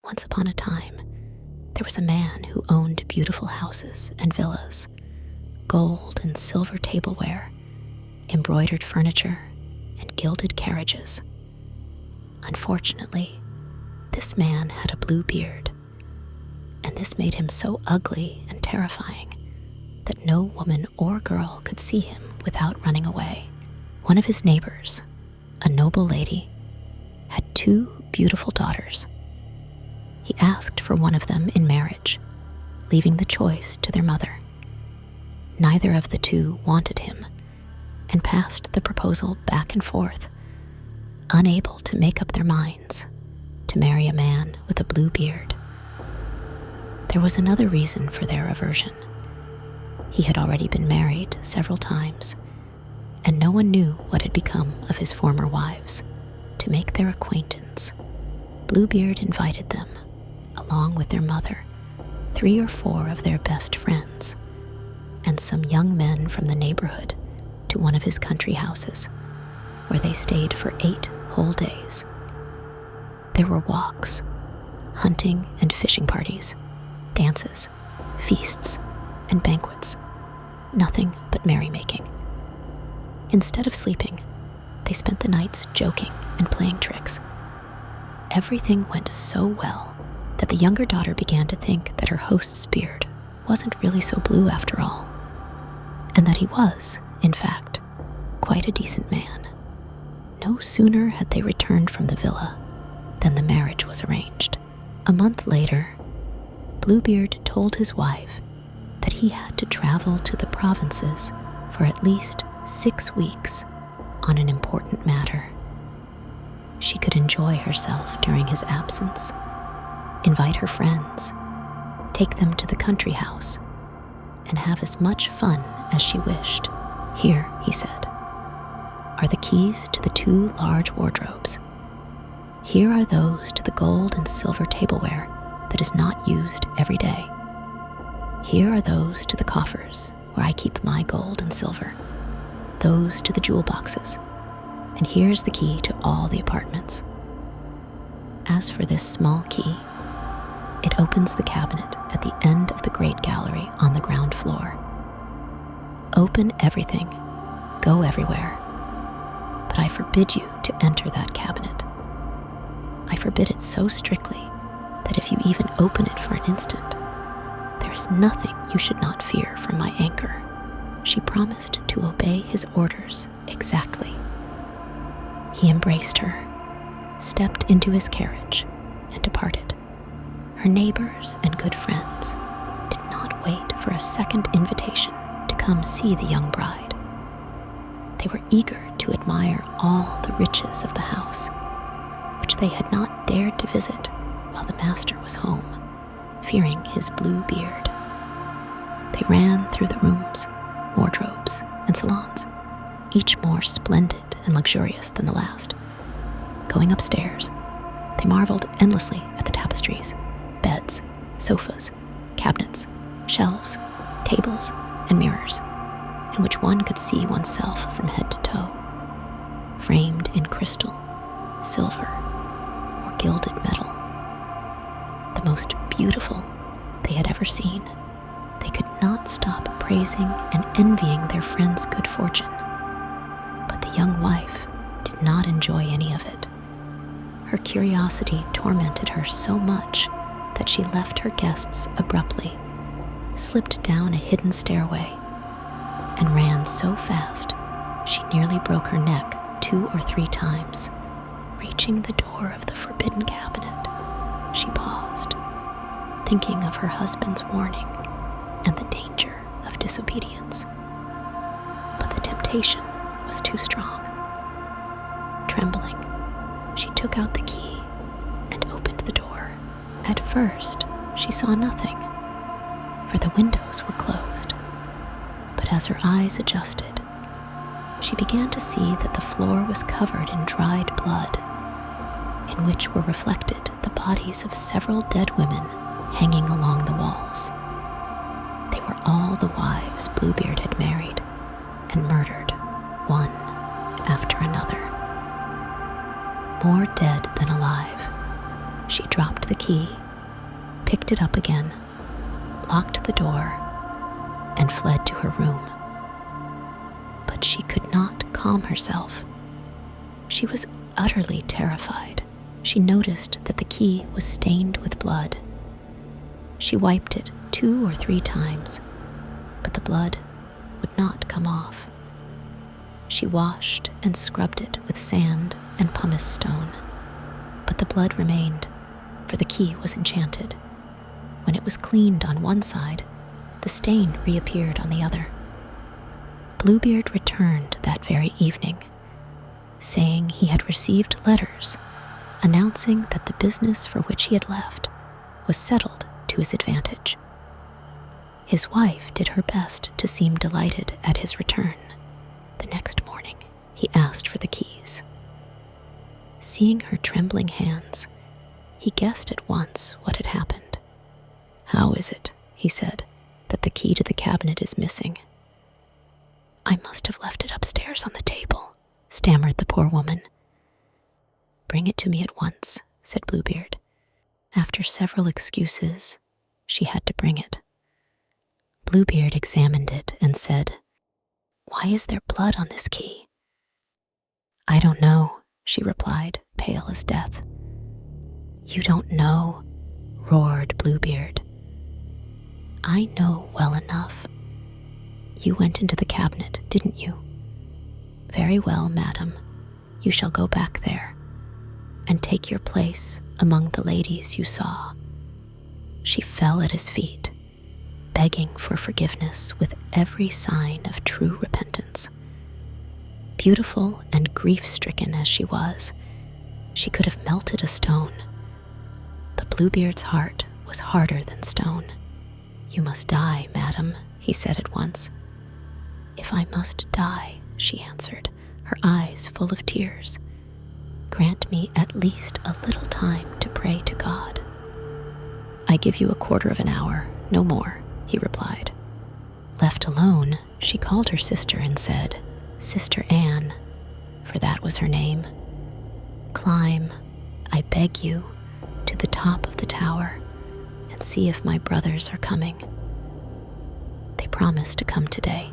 Once upon a time, there was a man who owned beautiful houses and villas, gold and silver tableware, embroidered furniture, and gilded carriages. Unfortunately, this man had a blue beard, and this made him so ugly and terrifying that no woman or girl could see him without running away. One of his neighbors, a noble lady, had 2 beautiful daughters. He asked for one of them in marriage, leaving the choice to their mother. Neither of the 2 wanted him, and passed the proposal back and forth, unable to make up their minds to marry a man with a blue beard. There was another reason for their aversion. He had already been married several times, and no one knew what had become of his former wives. To make their acquaintance, Bluebeard invited them, along with their mother, 3 or 4 of their best friends, and some young men from the neighborhood to one of his country houses, where they stayed for 8 whole days. There were walks, hunting and fishing parties, dances, feasts, and banquets, nothing but merrymaking. Instead of sleeping, they spent the nights joking and playing tricks. Everything went so well that the younger daughter began to think that her host's beard wasn't really so blue after all, and that he was, in fact, quite a decent man. No sooner had they returned from the villa than the marriage was arranged. A month later, Bluebeard told his wife that he had to travel to the provinces for at least 6 weeks on an important matter. She could enjoy herself during his absence, invite her friends, take them to the country house, and have as much fun as she wished. Here, he said, are the keys to the 2 large wardrobes. Here are those to the gold and silver tableware that is not used every day. Here are those to the coffers where I keep my gold and silver, those to the jewel boxes, and here's the key to all the apartments. As for this small key, it opens the cabinet at the end of the great gallery on the ground floor. Open everything, go everywhere, but I forbid you to enter that cabinet. I forbid it so strictly that if you even open it for an instant, there is nothing you should not fear from my anger. She promised to obey his orders exactly. He embraced her, stepped into his carriage, and departed. Her neighbors and good friends did not wait for a second invitation to come see the young bride. They were eager to admire all the riches of the house, which they had not dared to visit while the master was home, fearing his blue beard. They ran through the rooms, wardrobes, and salons, each more splendid and luxurious than the last. Going upstairs, they marveled endlessly at the tapestries, beds, sofas, cabinets, shelves, tables, and mirrors, in which one could see oneself from head to toe, framed in crystal, silver, or gilded metal. The most beautiful they had ever seen. They could not stop praising and envying their friend's good fortune. But the young wife did not enjoy any of it. Her curiosity tormented her so much that she left her guests abruptly, slipped down a hidden stairway, and ran so fast she nearly broke her neck 2 or 3 times. Reaching the door of the forbidden cabinet, she paused, thinking of her husband's warning and the danger of disobedience. But the temptation was too strong. Trembling, she took out the key and opened the door. At first, she saw nothing, for the windows were closed. But as her eyes adjusted, she began to see that the floor was covered in dried blood, in which were reflected the bodies of several dead women hanging along the walls. They were all the wives Bluebeard had married and murdered, one after another. More dead than alive, She dropped the key, picked it up again, locked the door, and fled to her room. But she could not calm herself. She was utterly terrified. She noticed that the key was stained with blood. She wiped it 2 or 3 times, but the blood would not come off. She washed and scrubbed it with sand and pumice stone, but the blood remained, for the key was enchanted. When it was cleaned on one side, the stain reappeared on the other. Bluebeard returned that very evening, saying he had received letters announcing that the business for which he had left was settled to his advantage. His wife did her best to seem delighted at his return. The next morning, he asked for the keys. Seeing her trembling hands, he guessed at once what had happened. "How is it," he said, "that the key to the cabinet is missing?" "I must have left it upstairs on the table," stammered the poor woman. "Bring it to me at once," said Bluebeard. After several excuses, she had to bring it. Bluebeard examined it and said, "Why is there blood on this key?" "I don't know," she replied, pale as death. "You don't know?" roared Bluebeard. "I know well enough. You went into the cabinet, didn't you? Very well, madam. You shall go back there and take your place among the ladies you saw." She fell at his feet, begging for forgiveness with every sign of true repentance. Beautiful and grief-stricken as she was, she could have melted a stone. But Bluebeard's heart was harder than stone. "You must die, madam," he said at once. "If I must die," she answered, her eyes full of tears, "grant me at least a little time to pray to God." "I give you 1/4 hour, no more," he replied. Left alone, she called her sister and said, "Sister Anne," for that was her name, "climb, I beg you, to the top of the tower and see if my brothers are coming. They promised to come today.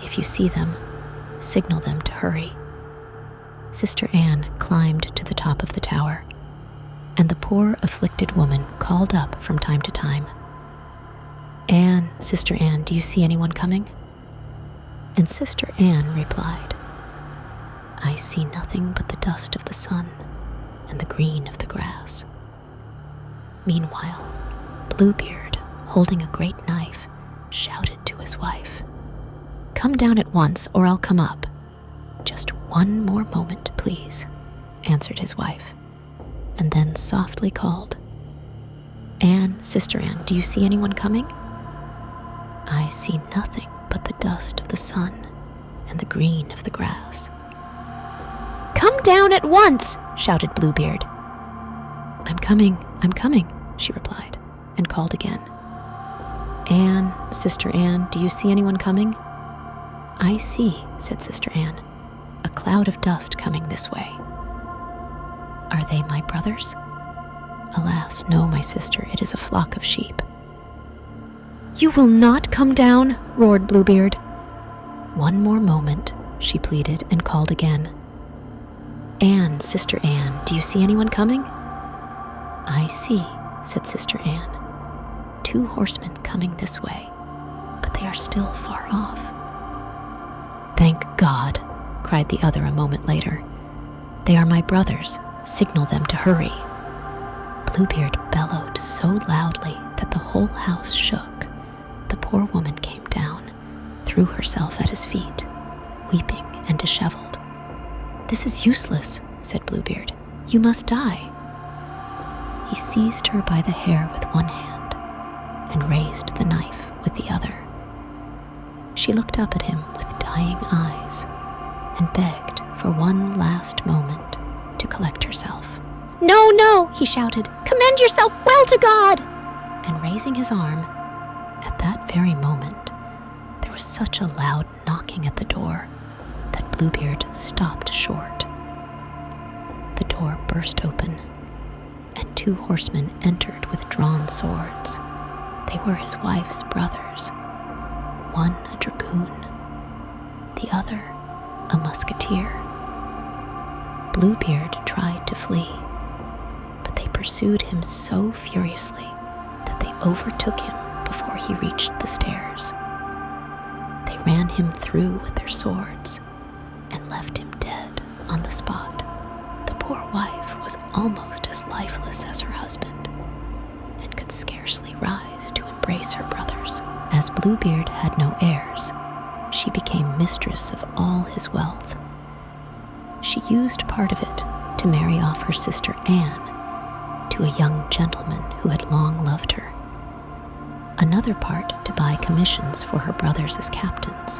If you see them, signal them to hurry." Sister Anne climbed to the top of the tower, and the poor afflicted woman called up from time to time, "Anne, Sister Anne, do you see anyone coming?" And Sister Anne replied, "I see nothing but the dust of the sun and the green of the grass." Meanwhile, Bluebeard, holding a great knife, shouted to his wife, "Come down at once, or I'll come up." "Just one more moment, please," answered his wife, and then softly called, "Anne, Sister Anne, do you see anyone coming?" "I see nothing but the dust of the sun and the green of the grass." "Come down at once!" shouted Bluebeard. I'm coming, she replied, and called again, "Anne, Sister Anne, do you see anyone coming?" "I see," said Sister Anne, "a cloud of dust coming this way." "Are they my brothers?" "Alas, no, my sister, it is a flock of sheep." "You will not come down," roared Bluebeard. "One more moment," she pleaded, and called again, "Anne, Sister Anne, do you see anyone coming?" "I see," said Sister Anne, "2 horsemen coming this way, but they are still far off." "Thank God," cried the other a moment later. "They are my brothers. Signal them to hurry." Bluebeard bellowed so loudly that the whole house shook. The poor woman came down, threw herself at his feet, weeping and disheveled. "This is useless," said Bluebeard. "You must die." He seized her by the hair with one hand and raised the knife with the other. She looked up at him with dying eyes and begged for one last moment to collect herself. "No, no," he shouted, "commend yourself well to God!" And raising his arm, at that very moment, there was such a loud knocking at the door that Bluebeard stopped short. The door burst open, and 2 horsemen entered with drawn swords. They were his wife's brothers, one a dragoon, the other a musketeer. Bluebeard tried to flee, but they pursued him so furiously that they overtook him before he reached the stairs. They ran him through with their swords and left him dead on the spot. The poor wife was almost as lifeless as her husband and could scarcely rise to embrace her brothers. As Bluebeard had no heirs, she became mistress of all his wealth. She used part of it to marry off her sister Anne to a young gentleman who had long loved her, another part to buy commissions for her brothers as captains,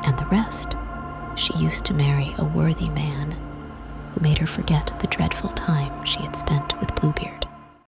and the rest she used to marry a worthy man who made her forget the dreadful time she had spent with Bluebeard.